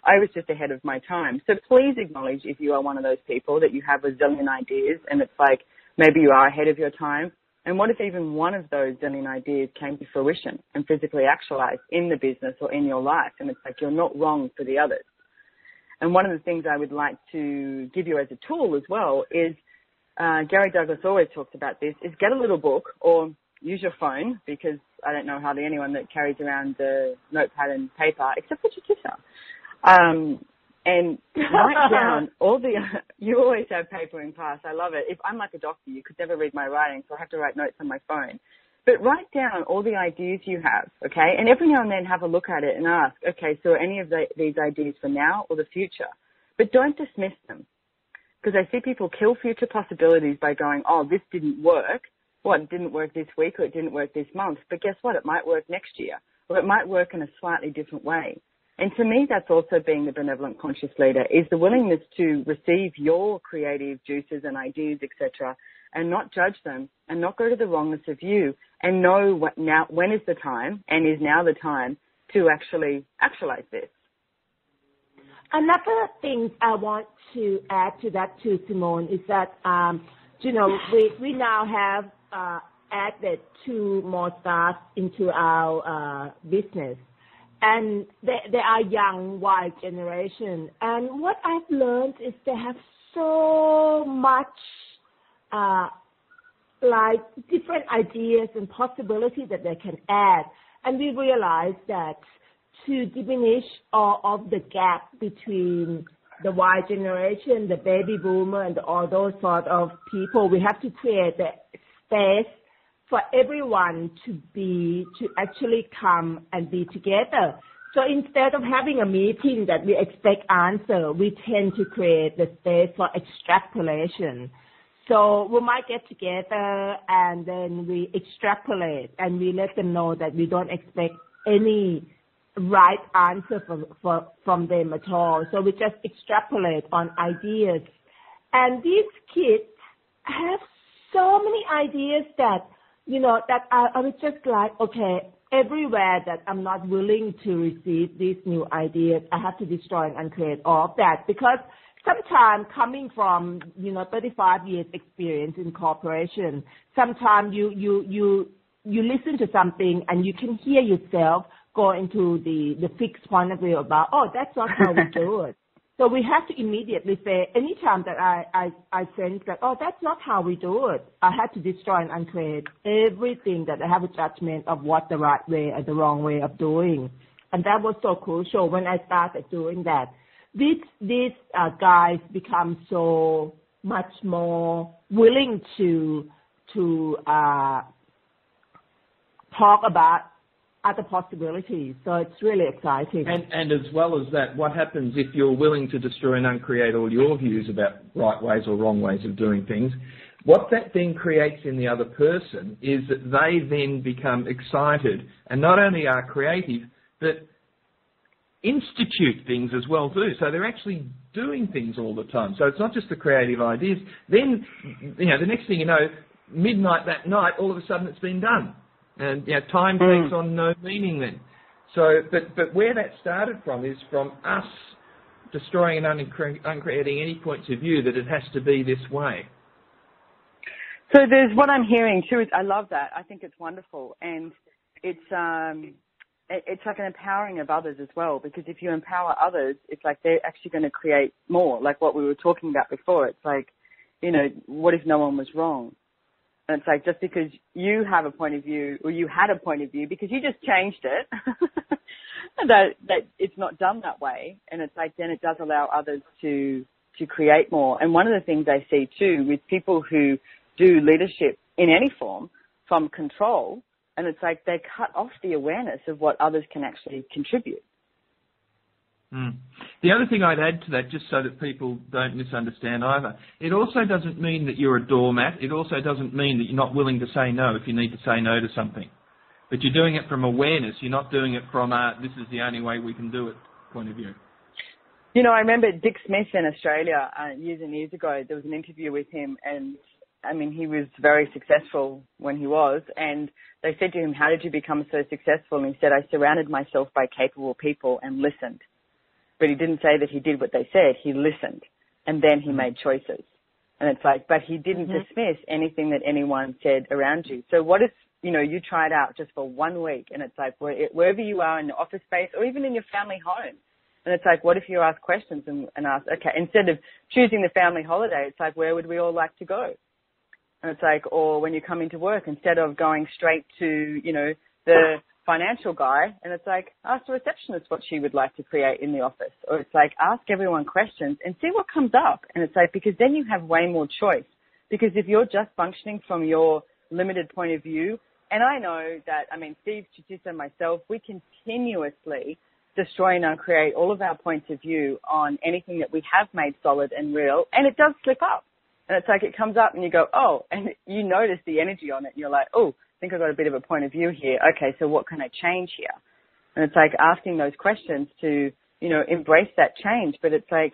I was just ahead of my time. So please acknowledge if you are one of those people that you have a zillion ideas and it's like maybe you are ahead of your time. And what if even one of those zillion ideas came to fruition and physically actualized in the business or in your life? And it's like you're not wrong for the others. And one of the things I would like to give you as a tool as well is, Gary Douglas always talks about this, is get a little book or use your phone, because I don't know hardly anyone that carries around a notepad and paper except for Chutisa. And write down all the, you always have paper in class. I love it. If I'm like a doctor, you could never read my writing, so I have to write notes on my phone. But write down all the ideas you have, okay? And every now and then have a look at it and ask, okay, so are any of these ideas for now or the future? But don't dismiss them. Because I see people kill future possibilities by going, oh, this didn't work. Well, it didn't work this week or it didn't work this month. But guess what? It might work next year, or it might work in a slightly different way. And to me, that's also being the benevolent conscious leader, is the willingness to receive your creative juices and ideas, etc., and not judge them and not go to the wrongness of you, and know when is the time and is now the time to actually actualize this. Another thing I want to add to that too, Simone, is that, we now have added 2 more staff into our business. And they are young, wild generation. And what I've learned is they have so much, different ideas and possibilities that they can add. And we realize that to diminish all of the gap between the Y generation, the baby boomer, and all those sort of people, we have to create the space for everyone to actually come and be together. So instead of having a meeting that we expect answer, we tend to create the space for extrapolation. So we might get together and then we extrapolate and we let them know that we don't expect any right answer from them at all. So we just extrapolate on ideas. And these kids have so many ideas that, that I was just like, okay, everywhere that I'm not willing to receive these new ideas, I have to destroy and uncreate all of that. Because sometimes coming from, 35 years experience in corporation, sometimes you listen to something and you can hear yourself go into the fixed point of view about, oh, that's not how we do it. So we have to immediately say, anytime that I sense that, oh, that's not how we do it, I have to destroy and uncreate everything that I have a judgment of what the right way or the wrong way of doing. And that was so crucial when I started doing that. These guys become so much more willing to talk about other possibilities. So it's really exciting. And as well as that, what happens if you're willing to destroy and uncreate all your views about right ways or wrong ways of doing things? What that then creates in the other person is that they then become excited and not only are creative, but institute things as well too. So they're actually doing things all the time. So it's not just the creative ideas. Then, the next thing you know, midnight that night, all of a sudden it's been done. And time takes on no meaning then. So, but where that started from is from us destroying and uncreating any points of view that it has to be this way. So there's what I'm hearing too is I love that. I think it's wonderful, and it's like an empowering of others as well. Because if you empower others, it's like they're actually going to create more. Like what we were talking about before. It's like, what if no one was wrong? And it's like, just because you have a point of view, or you had a point of view, because you just changed it, that it's not done that way. And it's like, then it does allow others to create more. And one of the things I see too with people who do leadership in any form from control, and it's like they cut off the awareness of what others can actually contribute. The other thing I'd add to that, just so that people don't misunderstand either, it also doesn't mean that you're a doormat. It also doesn't mean that you're not willing to say no if you need to say no to something. But you're doing it from awareness. You're not doing it from this is the only way we can do it point of view. You know, I remember Dick Smith in Australia years and years ago. There was an interview with him, and I mean, he was very successful when he was, and they said to him, how did you become so successful? And he said, I surrounded myself by capable people and listened. But he didn't say that he did what they said. He listened, and then he made choices. And it's like, but he didn't dismiss anything that anyone said around you. So what if, you know, you try it out just for 1 week, and it's like wherever you are in the office space or even in your family home, and it's like, what if you ask questions and ask, okay, instead of choosing the family holiday, it's like, where would we all like to go? And it's like, or when you come into work, instead of going straight to, you know, the financial guy, and it's like, ask the receptionist what she would like to create in the office. Or it's like, ask everyone questions and see what comes up. And it's like, because then you have way more choice. Because if you're just functioning from your limited point of view, and I know that, I mean, Steve, Chutisa, and myself, we continuously destroy and uncreate all of our points of view on anything that we have made solid and real, and it does slip up. And it's like it comes up and you go, oh, and you notice the energy on it, and you're like, oh, I think I've got a bit of a point of view here. Okay, so what can I change here? And it's like asking those questions to, you know, embrace that change. But it's like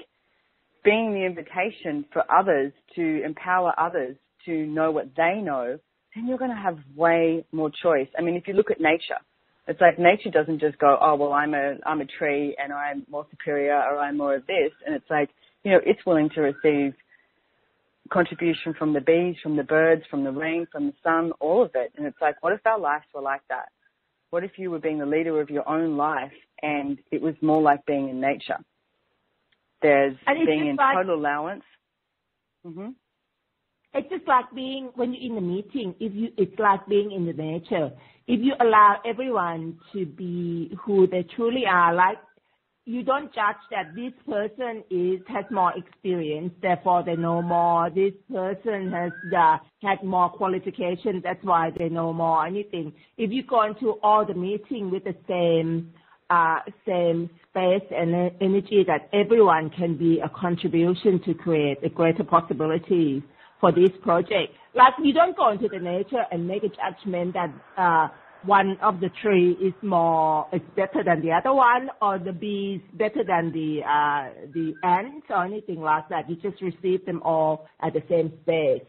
being the invitation for others to empower others to know what they know, then you're going to have way more choice. I mean, if you look at nature, it's like nature doesn't just go, oh, well, I'm a tree and I'm more superior or I'm more of this. And it's like, you know, it's willing to receive contribution from the bees, from the birds, from the rain, from the sun, all of it. And it's like, what if our lives were like that? What if you were being the leader of your own life and it was more like being in nature? There's being in total allowance. Mm-hmm. It's just like being, when you're in the meeting, it's like being in the nature. If you allow everyone to be who they truly are, like, you don't judge that this person has more experience, therefore they know more. This person has had more qualifications, that's why they know more. Anything. If you go into all the meeting with the same space and energy, that everyone can be a contribution to create a greater possibility for this project. Like, you don't go into the nature and make a judgment that one of the tree is better than the other one, or the bee is better than the ants or anything like that. You just receive them all at the same space.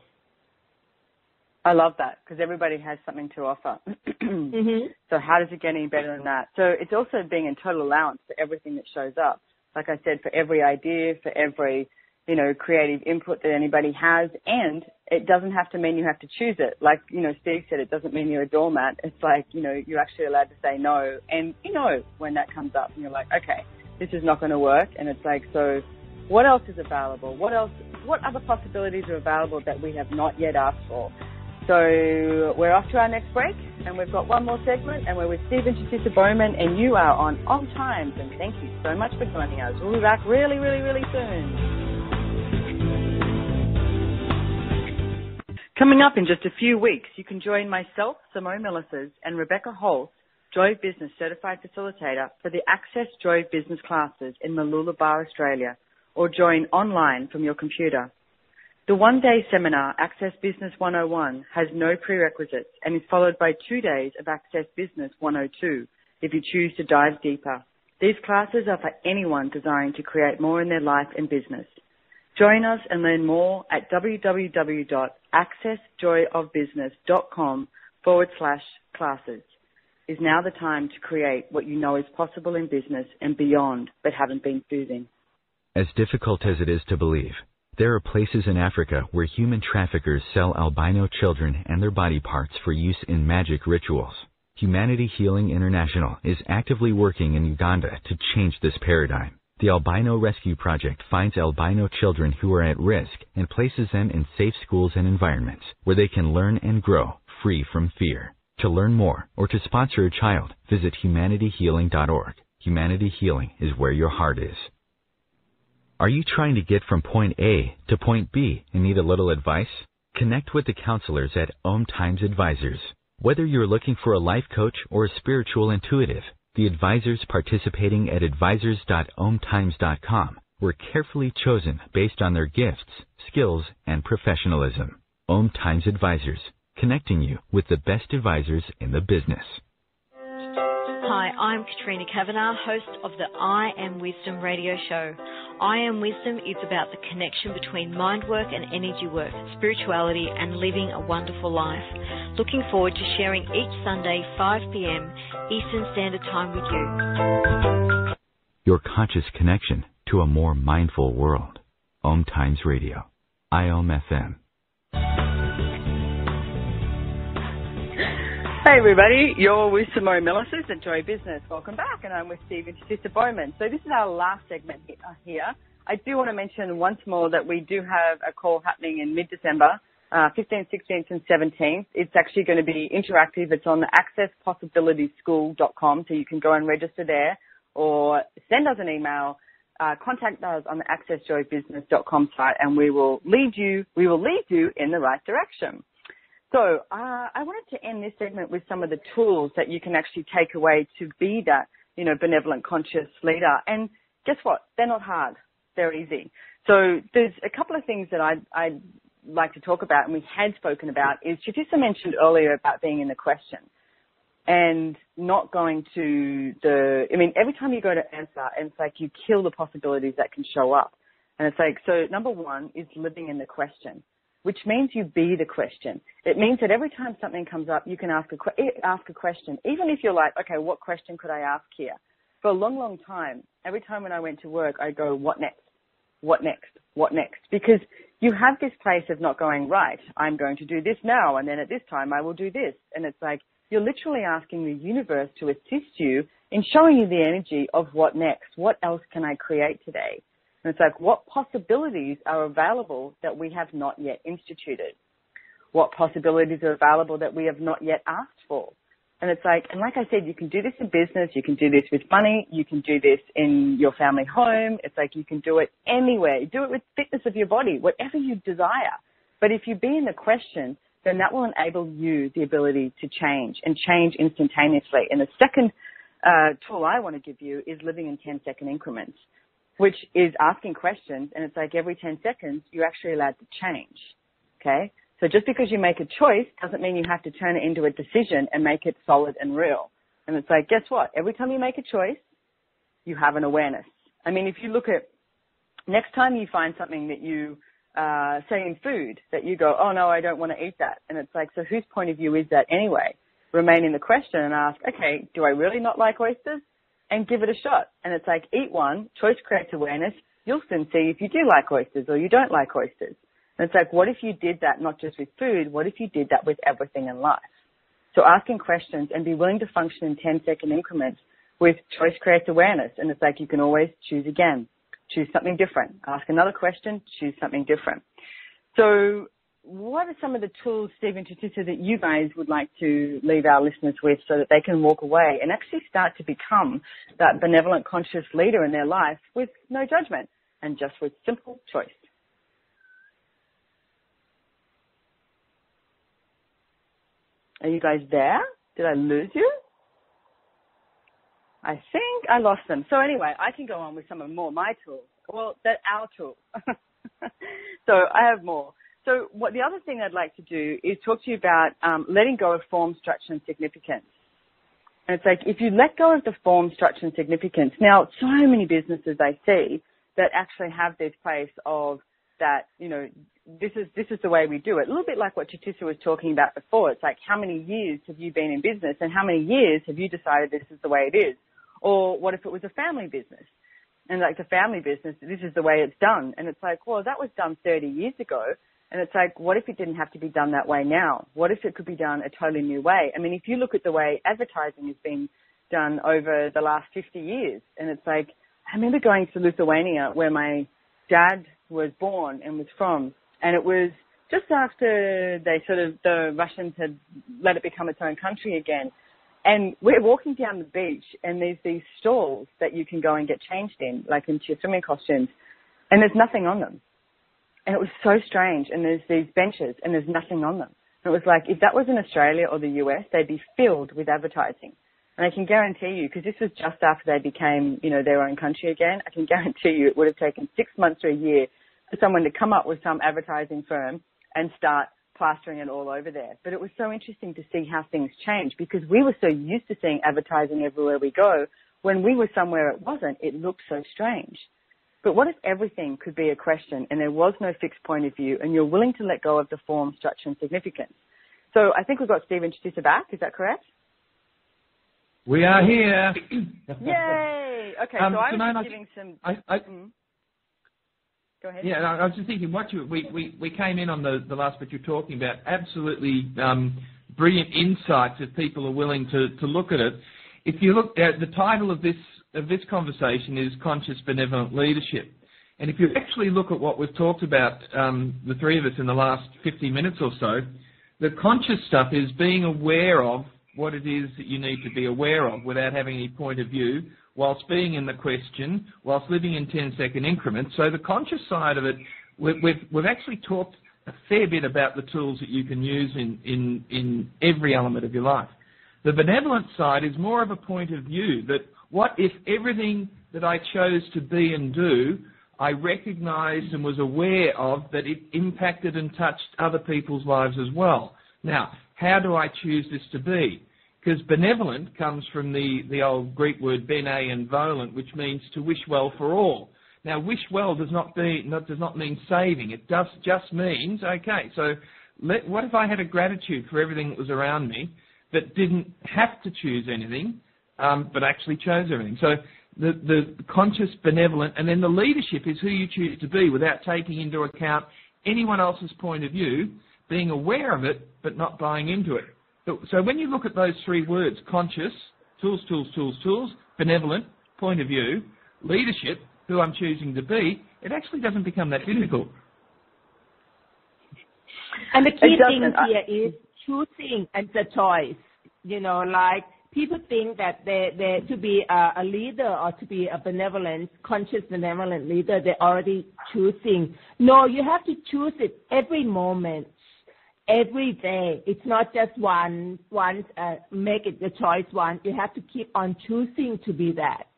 I love that, because everybody has something to offer. Mm-hmm. So how does it get any better than that? So it's also being in total allowance for everything that shows up. Like I said, for every idea, for every, you know, creative input that anybody has, and it doesn't have to mean you have to choose it. Like, you know, Steve said, it doesn't mean you're a doormat. It's like, you know, you're actually allowed to say no, and you know when that comes up, and you're like, okay, this is not going to work, and it's like, so what else is available? What other possibilities are available that we have not yet asked for? So we're off to our next break, and we've got one more segment, and we're with Steve and Chutisa Bowman, and you are on OMTimes, and thank you so much for joining us. We'll be back really, really, really soon. Coming up in just a few weeks, you can join myself, Simone Milasas, and Rebecca Holtz, Joy Business Certified Facilitator, for the Access Joy Business classes in Mooloolaba, Australia, or join online from your computer. The one-day seminar, Access Business 101, has no prerequisites and is followed by 2 days of Access Business 102 if you choose to dive deeper. These classes are for anyone desiring to create more in their life and business. Join us and learn more at www.accessjoyofbusiness.com/classes. Is now the time to create what you know is possible in business and beyond, but haven't been choosing. As difficult as it is to believe, there are places in Africa where human traffickers sell albino children and their body parts for use in magic rituals. Humanity Healing International is actively working in Uganda to change this paradigm. The Albino Rescue Project finds albino children who are at risk and places them in safe schools and environments where they can learn and grow free from fear. To learn more or to sponsor a child, visit humanityhealing.org. Humanity Healing is where your heart is. Are you trying to get from point A to point B and need a little advice? Connect with the counselors at OMTimes Advisors. Whether you're looking for a life coach or a spiritual intuitive, the advisors participating at advisors.omtimes.com were carefully chosen based on their gifts, skills, and professionalism. OMTimes Advisors, connecting you with the best advisors in the business. Hi, I'm Katrina Kavanagh, host of the I Am Wisdom radio show. I Am Wisdom is about the connection between mind work and energy work, spirituality and living a wonderful life. Looking forward to sharing each Sunday 5 p.m. Eastern Standard Time with you. Your conscious connection to a more mindful world. OMTimes Radio. IOM FM. Hey everybody, you're with Simone Milasas at Joy Business. Welcome back, and I'm with Steve and Chutisa Bowman. So this is our last segment here. I do want to mention once more that we do have a call happening in mid-December, 15th, 16th and 17th. It's actually going to be interactive. It's on the accesspossibilitieschool.com, so you can go and register there or send us an email, contact us on the accessjoybusiness.com site, and we will lead you in the right direction. So I wanted to end this segment with some of the tools that you can actually take away to be that, benevolent, conscious leader. And guess what? They're not hard. They're easy. So there's a couple of things that I'd like to talk about, and we had spoken about, is Chutisa mentioned earlier about being in the question and not going to every time you go to answer, and it's like you kill the possibilities that can show up. And it's like, so number one is living in the question, which means you be the question. It means that every time something comes up, you can ask a question. Even if you're like, okay, what question could I ask here? For a long, long time, every time when I went to work, I go, what next? What next? What next? Because you have this place of not going, right, I'm going to do this now, and then at this time I will do this. And it's like you're literally asking the universe to assist you in showing you the energy of what next? What else can I create today? And it's like, what possibilities are available that we have not yet instituted? What possibilities are available that we have not yet asked for? And it's like, and like I said, you can do this in business, you can do this with money, you can do this in your family home. It's like you can do it anywhere. Do it with fitness of your body, whatever you desire. But if you be in the question, then that will enable you the ability to change and change instantaneously. And the second tool I want to give you is living in 10-second increments, which is asking questions, and it's like every 10 seconds, you're actually allowed to change, okay? So just because you make a choice doesn't mean you have to turn it into a decision and make it solid and real. And it's like, guess what? Every time you make a choice, you have an awareness. I mean, if you look at next time you find something that you say in food that you go, oh, no, I don't want to eat that. And it's like, so whose point of view is that anyway? Remain in the question and ask, okay, do I really not like oysters? And give it a shot. And it's like, eat one, choice creates awareness. You'll soon see if you do like oysters or you don't like oysters. And it's like, what if you did that not just with food? What if you did that with everything in life? So asking questions and be willing to function in 10-second increments with choice creates awareness. And it's like you can always choose again, choose something different. Ask another question, choose something different. So what are some of the tools, Steve and Chutisa, that you guys would like to leave our listeners with so that they can walk away and actually start to become that benevolent, conscious leader in their life with no judgment and just with simple choice? Are you guys there? Did I lose you? I think I lost them. So anyway, I can go on with some of my tools. Well, they're our tools. So I have more. So the other thing I'd like to do is talk to you about letting go of form, structure, and significance. And it's like, if you let go of the form, structure, and significance, now so many businesses I see that actually have this place of that, this is the way we do it. A little bit like what Chutisa was talking about before. It's like, how many years have you been in business and how many years have you decided this is the way it is? Or what if it was a family business? And like the family business, this is the way it's done. And it's like, well, that was done 30 years ago. And it's like, what if it didn't have to be done that way now? What if it could be done a totally new way? I mean, if you look at the way advertising has been done over the last 50 years, and it's like, I remember going to Lithuania, where my dad was born and was from, and it was just after the Russians had let it become its own country again. And we're walking down the beach, and there's these stalls that you can go and get changed in, like into your swimming costumes, and there's nothing on them. And it was so strange, and there's these benches, and there's nothing on them. And it was like, if that was in Australia or the US, they'd be filled with advertising. And I can guarantee you, because this was just after they became, their own country again, I can guarantee you it would have taken 6 months or a year for someone to come up with some advertising firm and start plastering it all over there. But it was so interesting to see how things changed, because we were so used to seeing advertising everywhere we go. When we were somewhere it wasn't, it looked so strange. But what if everything could be a question and there was no fixed point of view, and you're willing to let go of the form, structure and significance? So I think we've got Steve and Chutisa back. Is that correct? We are here. Yay! Okay, so I was giving some... Go ahead. Yeah, I was just thinking, we came in on the last bit you're talking about, absolutely brilliant insights if people are willing to look at it. If you look at the title of this conversation is Conscious Benevolent Leadership. And if you actually look at what we've talked about, the three of us in the last 50 minutes or so, the conscious stuff is being aware of what it is that you need to be aware of without having any point of view, whilst being in the question, whilst living in 10-second increments. So the conscious side of it, we've actually talked a fair bit about the tools that you can use in every element of your life. The benevolent side is more of a point of view that what if everything that I chose to be and do, I recognised and was aware of that it impacted and touched other people's lives as well. Now, how do I choose this to be? Because benevolent comes from the old Greek word bene and volent, which means to wish well for all. Now, wish well does not mean saving. It just means, okay, so what if I had a gratitude for everything that was around me, but didn't have to choose anything, but actually chose everything? So the conscious benevolent, and then the leadership is who you choose to be without taking into account anyone else's point of view, being aware of it, but not buying into it. So when you look at those three words, conscious, tools, benevolent, point of view, leadership, who I'm choosing to be, it actually doesn't become that difficult. And the key thing here is choosing and the choice. Like people think that they to be a leader or to be a benevolent, conscious benevolent leader, they're already choosing. No, you have to choose it every moment. Every day. It's not just once make it the choice one. You have to keep on choosing to be that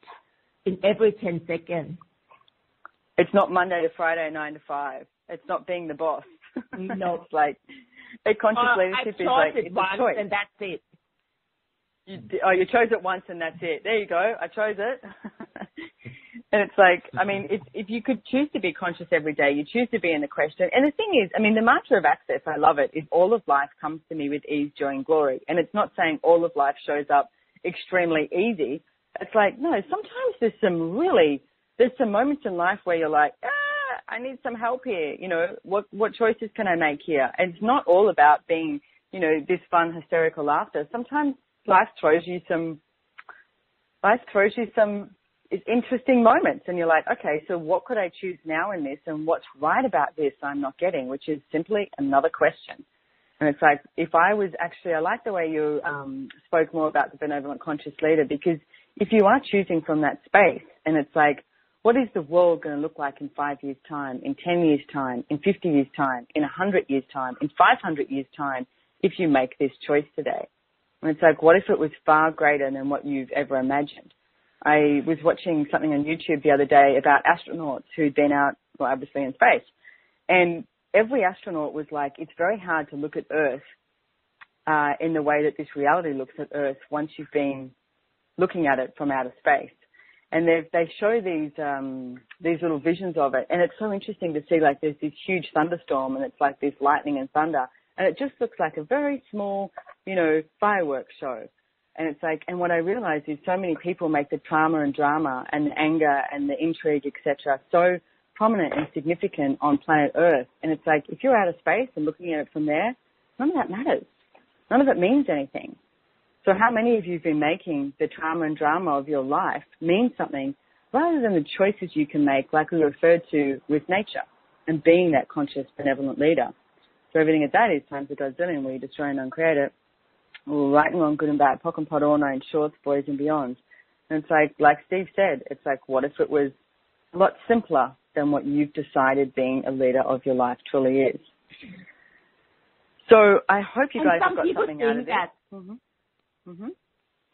in every 10 seconds. It's not Monday to Friday, 9 to 5. It's not being the boss. No. It's like a conscious leadership is like it's a choice. And that's it. You chose it once and that's it. There you go. I chose it. And it's like, if you could choose to be conscious every day, you choose to be in the question. And the thing is, the mantra of Access, I love it, is all of life comes to me with ease, joy and glory. And it's not saying all of life shows up extremely easy. It's like, no, sometimes there's some moments in life where you're like, I need some help here. What choices can I make here? And it's not all about being, this fun, hysterical laughter. Sometimes life throws you some interesting moments, and you're like, okay, so what could I choose now in this, and what's right about this I'm not getting, which is simply another question. And it's like, I like the way you spoke more about the benevolent conscious leader, because if you are choosing from that space, and it's like, what is the world going to look like in 5 years' time, in 10 years' time, in 50 years' time, in 100 years' time, in 500 years' time, if you make this choice today? And it's like, what if it was far greater than what you've ever imagined? I was watching something on YouTube the other day about astronauts who'd been out, obviously in space. And every astronaut was like, it's very hard to look at Earth in the way that this reality looks at Earth once you've been looking at it from outer space. And they show these little visions of it. And it's so interesting to see, like, there's this huge thunderstorm and it's like this lightning and thunder. And it just looks like a very small, fireworks show. And it's like, and what I realized is so many people make the trauma and drama and the anger and the intrigue, etc., so prominent and significant on planet Earth. And it's like, if you're out of space and looking at it from there, none of that matters. None of it means anything. So how many of you have been making the trauma and drama of your life mean something rather than the choices you can make, like we referred to with nature and being that conscious, benevolent leader. So everything at that is times a gazillion, where you destroy and uncreate it. Right and wrong, good and bad, pock and pot, all nine shorts, boys and beyond. And it's like Steve said, it's like, what if it was a lot simpler than what you've decided being a leader of your life truly is? So I hope you guys have got something out of this.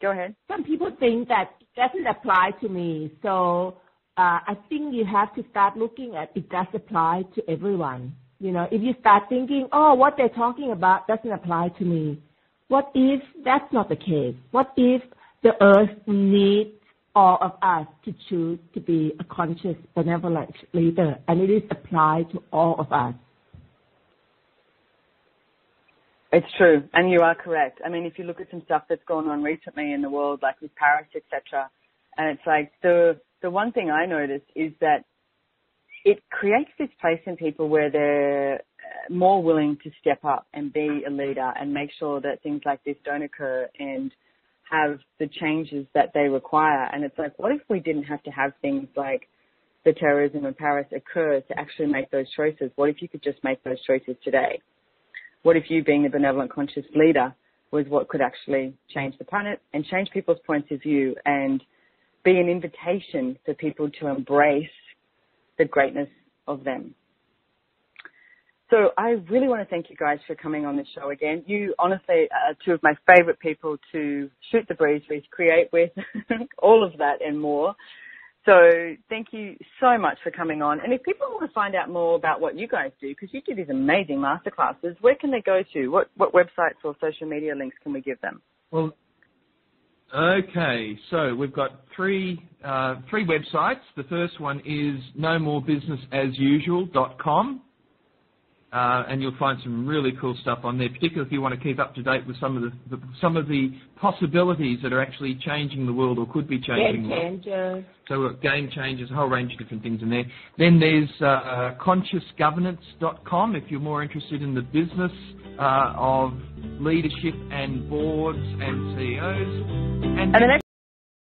Go ahead. Some people think that doesn't apply to me. So I think you have to start looking at it does apply to everyone. You know, if you start thinking, oh, what they're talking about doesn't apply to me, what if that's not the case? What if the earth needs all of us to choose to be a conscious, benevolent leader, and it is applied to all of us? It's true, and you are correct. I mean, if you look at some stuff that's gone on recently in the world, like with Paris, etc., and it's like the one thing I noticed is that it creates this place in people where they're more willing to step up and be a leader and make sure that things like this don't occur and have the changes that they require. And it's like, what if we didn't have to have things like the terrorism in Paris occur to actually make those choices? What if you could just make those choices today? What if you, being the benevolent conscious leader, was what could actually change the planet and change people's points of view and be an invitation for people to embrace the greatness of them? So I really want to thank you guys for coming on this show again. You honestly are two of my favorite people to shoot the breeze with, create with, all of that and more. So thank you so much for coming on. And if people want to find out more about what you guys do, because you do these amazing masterclasses, where can they go to? What websites or social media links can we give them? Well, okay, so we've got three websites. The first one is nomorebusinessasusual.com. And you'll find some really cool stuff on there, particularly if you want to keep up to date with some of the possibilities that are actually changing the world or could be changing the world. Game changers. So we've got game changers, a whole range of different things in there. Then there's consciousgovernance.com if you're more interested in the business of leadership and boards and CEOs. And the next